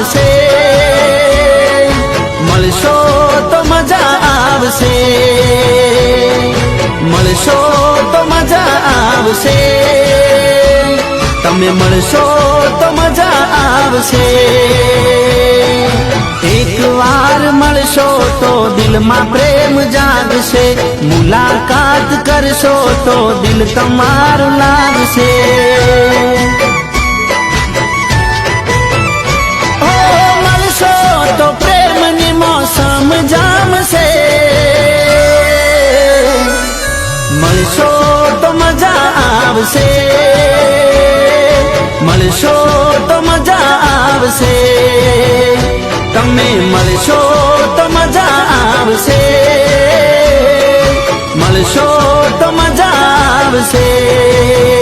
આવશે, મળશો તો મજા આવશે, મળશો તો મજા આવશે, તમે મળશો તો મજા આવશે। એક વાર મળશો તો દિલમાં પ્રેમ જાગશે, મુલાકાત કરશો તો દિલ તમારું લાગશે। મળશો તો પ્રેમની મોસમ જામશે, મળશો તો મજા આવશે, મળશો તો મજા આવશે, તમે મળશો તો મજા આવશે, મળશો તો મજા આવશે।